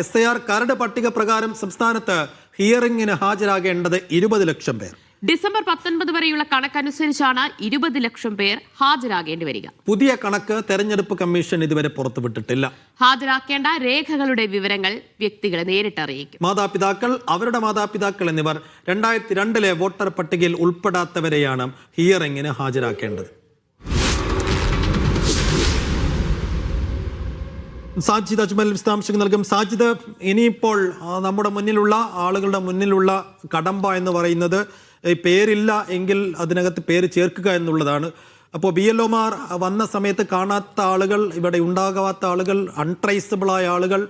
SIR കരട് പട്ടിക പ്രകാരം സംസ്ഥാനത്ത് ഹിയറിംഗിന് ഹാജരാകേണ്ടത് 20 ലക്ഷം പേർ. ഡിസംബർ 19 വരെയുള്ള കണക്കനുസരിച്ചാണ് 20 ലക്ഷം പേർ ഹാജരാകേണ്ടി വരിക. പുതിയ കണക്ക് തെരഞ്ഞെടുപ്പ് കമ്മീഷൻ ഇതുവരെ പുറത്തുവിട്ടിട്ടില്ല. ഹാജരാക്കേണ്ട രേഖകളുടെ വിവരങ്ങൾ വ്യക്തികളെ നേരിട്ടറിയിക്കും. മാതാപിതാക്കൾ, അവരുടെ മാതാപിതാക്കൾ എന്നിവർ 2002 വോട്ടർ പട്ടികയിൽ ഉൾപ്പെടാത്തവരെയാണ് ഹിയറിംഗിന് ഹാജരാക്കേണ്ടത്. സാജിദ് അജ്മൽ വിശദാംശങ്ങൾ നൽകും. സാജിദ്, ഇനിയിപ്പോൾ നമ്മുടെ മുന്നിലുള്ള ആളുകളുടെ മുന്നിലുള്ള കടമ്പ എന്ന് പറയുന്നത് പേരില്ല എങ്കിൽ അതിനകത്ത് പേര് ചേർക്കുക എന്നുള്ളതാണ്. അപ്പോൾ BLOമാർ വന്ന സമയത്ത് കാണാത്ത ആളുകൾ, ഇവിടെ ഉണ്ടാകാത്ത ആളുകൾ, അൺട്രേസബിളായ ആളുകൾ,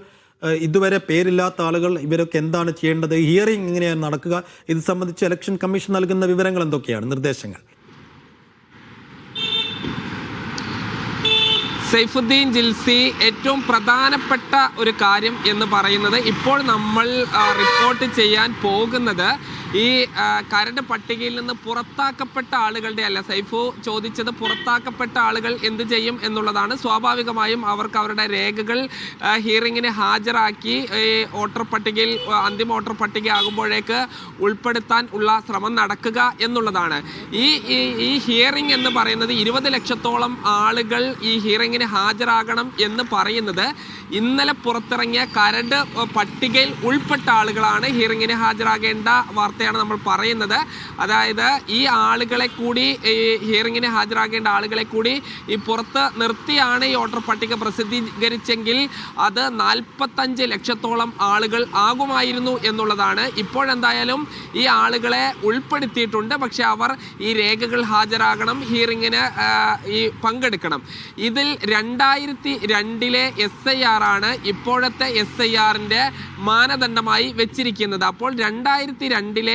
ഇതുവരെ പേരില്ലാത്ത ആളുകൾ, ഇവരൊക്കെ എന്താണ് ചെയ്യേണ്ടത്? ഹിയറിംഗ് എങ്ങനെയാണ് നടക്കുക? ഇത് സംബന്ധിച്ച് ഇലക്ഷൻ കമ്മീഷൻ നൽകുന്ന വിവരങ്ങൾ എന്തൊക്കെയാണ്, നിർദ്ദേശങ്ങൾ? സൈഫുദ്ദീൻ ജിൽസി, ഏറ്റവും പ്രധാനപ്പെട്ട ഒരു കാര്യം എന്ന് പറയുന്നത്, ഇപ്പോൾ നമ്മൾ റിപ്പോർട്ട് ചെയ്യാൻ പോകുന്നത് ഈ കരട് പട്ടികയിൽ നിന്ന് പുറത്താക്കപ്പെട്ട ആളുകളുടെ അല്ല. സൈഫു ചോദിച്ചത് പുറത്താക്കപ്പെട്ട ആളുകൾ എന്ത് ചെയ്യും എന്നുള്ളതാണ്. സ്വാഭാവികമായും അവർക്ക് അവരുടെ രേഖകൾ ഹിയറിങ്ങിന് ഹാജരാക്കി വോട്ടർ പട്ടികയിൽ, അന്തിമ വോട്ടർ പട്ടിക ആകുമ്പോഴേക്ക് ഉൾപ്പെടുത്താൻ ഉള്ള ശ്രമം നടക്കുക എന്നുള്ളതാണ്. ഈ ഹിയറിംഗ് എന്ന് പറയുന്നത് 20 ലക്ഷത്തോളം ആളുകൾ ഈ ഹിയറിങ്ങിന് ഹാജരാകണം എന്ന് പറയുന്നത് ഇന്നലെ പുറത്തിറങ്ങിയ കരട് പട്ടികയിൽ ഉൾപ്പെട്ട ആളുകളാണ് ഹിയറിങ്ങിന് ഹാജരാകേണ്ട വാർത്തയാണ് നമ്മൾ പറയുന്നത്. അതായത് ഈ ആളുകളെ കൂടി, ഈ ഹിയറിങ്ങിന് ഹാജരാകേണ്ട ആളുകളെ കൂടി ഈ പുറത്ത് നിർത്തിയാണ് ഈ വോട്ടർ പട്ടിക പ്രസിദ്ധീകരിച്ചെങ്കിൽ അത് 45 ലക്ഷത്തോളം ആളുകൾ ആകുമായിരുന്നു എന്നുള്ളതാണ്. ഇപ്പോഴെന്തായാലും ഈ ആളുകളെ ഉൾപ്പെടുത്തിയിട്ടുണ്ട്. പക്ഷെ അവർ ഈ രേഖകൾ ഹാജരാകണം, ഹിയറിങ്ങിന് ഈ പങ്കെടുക്കണം. ഇതിൽ 2002 SIR ആണ് ഇപ്പോഴത്തെ SIRന്റെ മാനദണ്ഡമായി വെച്ചിരിക്കുന്നത്. അപ്പോൾ 2002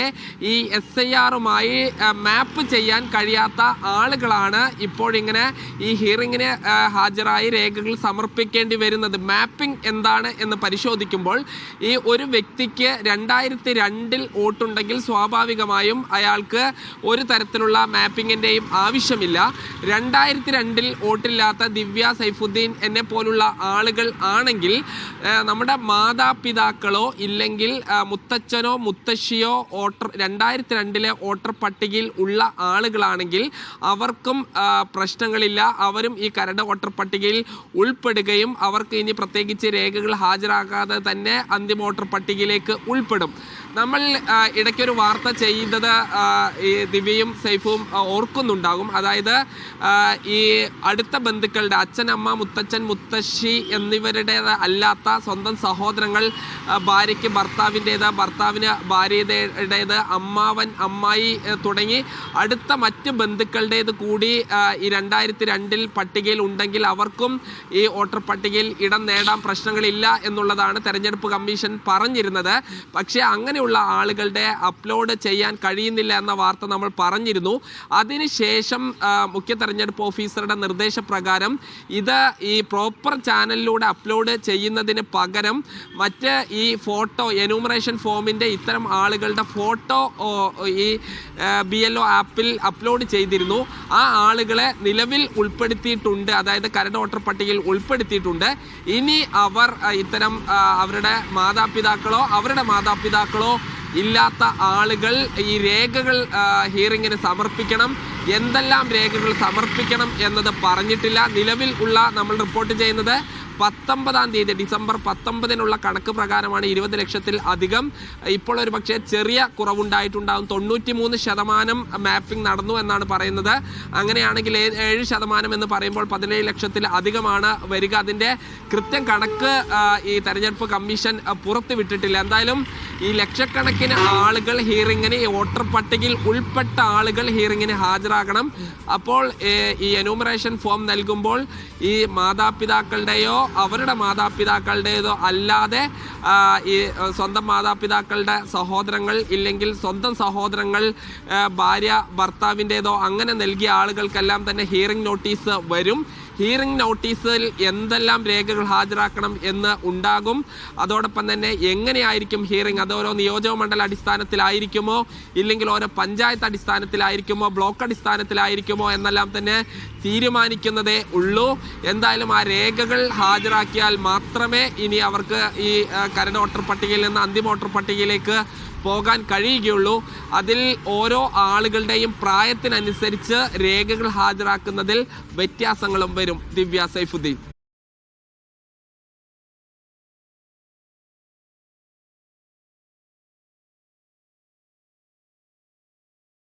ഈ SIRുമായി മാപ്പ് ചെയ്യാൻ കഴിയാത്ത ആളുകളാണ് ഇപ്പോഴിങ്ങനെ ഈ ഹിയറിങ്ങിന് ഹാജരായി രേഖകൾ സമർപ്പിക്കേണ്ടി വരുന്നത്. മാപ്പിംഗ് എന്താണ് എന്ന് പരിശോധിക്കുമ്പോൾ, ഈ ഒരു വ്യക്തിക്ക് 2002 വോട്ടുണ്ടെങ്കിൽ സ്വാഭാവികമായും അയാൾക്ക് ഒരു തരത്തിലുള്ള മാപ്പിങ്ങിൻ്റെയും ആവശ്യമില്ല. 2002 വോട്ടില്ലാത്ത ദിവ്യ, സൈഫുദ്ദീൻ എന്നെ പോലുള്ള ആളുകൾ ആണെങ്കിൽ നമ്മുടെ മാതാപിതാക്കളോ ഇല്ലെങ്കിൽ മുത്തച്ഛനോ മുത്തശ്ശിയോ 2002 വോട്ടർ പട്ടികയിൽ ഉള്ള ആളുകളാണെങ്കിൽ അവർക്കും പ്രശ്നങ്ങളില്ല. അവരും ഈ കരട് വോട്ടർ പട്ടികയിൽ ഉൾപ്പെടുകയും അവർക്ക് ഇനി പ്രത്യേകിച്ച് രേഖകൾ ഹാജരാക്കാതെ തന്നെ അന്തിമ വോട്ടർ പട്ടികയിലേക്ക് ഉൾപ്പെടും. നമ്മൾ ഇടയ്ക്കൊരു വാർത്ത ചെയ്തത് ഈ ദിവ്യയും സൈഫും ഓർക്കുന്നുണ്ടാകും. അതായത് ഈ അടുത്ത ബന്ധുക്കളുടെ അച്ഛൻ, അമ്മ, മുത്തച്ഛൻ, മുത്തശ്ശി എന്നിവരുടേത് അല്ലാത്ത സ്വന്തം സഹോദരങ്ങൾ, ഭാര്യയ്ക്ക് ഭർത്താവിൻ്റേത്, ഭർത്താവിന് ഭാര്യയുടേത്, അമ്മാവൻ, അമ്മായി തുടങ്ങി അടുത്ത മറ്റ് ബന്ധുക്കളുടേത് കൂടി ഈ 2002 പട്ടികയിൽ ഉണ്ടെങ്കിൽ അവർക്കും ഈ വോട്ടർ പട്ടികയിൽ ഇടം നേടാൻ പ്രശ്നങ്ങളില്ല എന്നുള്ളതാണ് തെരഞ്ഞെടുപ്പ് കമ്മീഷൻ പറഞ്ഞിരുന്നത്. പക്ഷേ അങ്ങനെയുള്ള ആളുകളുടെ അപ്ലോഡ് ചെയ്യാൻ കഴിയുന്നില്ല എന്ന വാർത്ത നമ്മൾ പറഞ്ഞിരുന്നു. അതിനുശേഷം മുഖ്യ തെരഞ്ഞെടുപ്പ് ഓഫീസറുടെ നിർദ്ദേശപ്രകാരം ഇത് ഈ പ്രോപ്പർ ചാനലിലൂടെ അപ്ലോഡ് ചെയ്യുന്നതിന് പകരം മറ്റ് ഈ ഫോട്ടോ, എന്യൂമറേഷൻ ഫോമിൻ്റെ ഇത്തരം ആളുകളുടെ ഫോട്ടോ ഈ BLO ആപ്പിൽ അപ്ലോഡ് ചെയ്തിരുന്നു. ആ ആളുകളെ നിലവിൽ ഉൾപ്പെടുത്തിയിട്ടുണ്ട്, അതായത് കരട് വോട്ടർ പട്ടികയിൽ ഉൾപ്പെടുത്തിയിട്ടുണ്ട്. ഇനി അവർ ഇത്തരം അവരുടെ മാതാപിതാക്കളോ ഇല്ലാത്ത ആളുകൾ ഈ രേഖകൾ ഹിയറിങ്ങിന് സമർപ്പിക്കണം. എന്തെല്ലാം രേഖകൾ സമർപ്പിക്കണം എന്നത് പറഞ്ഞിട്ടില്ല. നിലവിൽ ഉള്ള നമ്മൾ റിപ്പോർട്ട് ചെയ്യുന്നത് 19-ാം തീയതി ഡിസംബർ 19-നുള്ള കണക്ക് പ്രകാരമാണ് 20 ലക്ഷത്തിൽ അധികം. ഇപ്പോൾ ഒരു പക്ഷേ ചെറിയ കുറവുണ്ടായിട്ടുണ്ടാകും. 93% മാപ്പിംഗ് നടന്നു എന്നാണ് പറയുന്നത്. അങ്ങനെയാണെങ്കിൽ 7% എന്ന് പറയുമ്പോൾ 17 ലക്ഷത്തിൽ അധികമാണ് വരിക. അതിൻ്റെ കൃത്യം കണക്ക് ഈ തെരഞ്ഞെടുപ്പ് കമ്മീഷൻ പുറത്തുവിട്ടിട്ടില്ല. എന്തായാലും ഈ ലക്ഷക്കണക്കിന് ആളുകൾ ഹിയറിങ്ങിന്, ഈ വോട്ടർ പട്ടികയിൽ ഉൾപ്പെട്ട ആളുകൾ ഹിയറിങ്ങിന് ഹാജരാകണം. അപ്പോൾ ഈ എന്യൂമറേഷൻ ഫോം നൽകുമ്പോൾ ഈ മാതാപിതാക്കളുടെയോ അവരുടെ മാതാപിതാക്കളുടേതോ അല്ലാതെ ഈ സ്വന്തം മാതാപിതാക്കളുടെ സഹോദരങ്ങൾ ഇല്ലെങ്കിൽ സ്വന്തം സഹോദരങ്ങൾ, ഭാര്യ ഭർത്താവിൻ്റെതോ അങ്ങനെ നൽകിയ ആളുകൾക്കെല്ലാം തന്നെ ഹിയറിംഗ് നോട്ടീസ് വരും. ഹിയറിംഗ് നോട്ടീസിൽ എന്തെല്ലാം രേഖകൾ ഹാജരാക്കണം എന്ന് ഉണ്ടാകും. അതോടൊപ്പം തന്നെ എങ്ങനെയായിരിക്കും ഹിയറിംഗ്, അത് ഓരോ നിയോജക മണ്ഡല അടിസ്ഥാനത്തിലായിരിക്കുമോ ഇല്ലെങ്കിൽ ഓരോ പഞ്ചായത്ത് അടിസ്ഥാനത്തിലായിരിക്കുമോ ബ്ലോക്ക് അടിസ്ഥാനത്തിലായിരിക്കുമോ എന്നെല്ലാം തന്നെ തീരുമാനിക്കുന്നതേ ഉള്ളൂ. എന്തായാലും ആ രേഖകൾ ഹാജരാക്കിയാൽ മാത്രമേ ഇനി അവർക്ക് ഈ കരട് വോട്ടർ പട്ടികയിൽ നിന്ന് അന്തിമ വോട്ടർ പട്ടികയിലേക്ക് പോകാൻ കഴിയുകയുള്ളൂ. അതിൽ ഓരോ ആളുകളുടെയും പ്രായത്തിനനുസരിച്ച് രേഖകൾ ഹാജരാക്കുന്നതിൽ വ്യത്യാസങ്ങളും വരും. ദിവ്യ, സൈഫുദ്ദീൻ.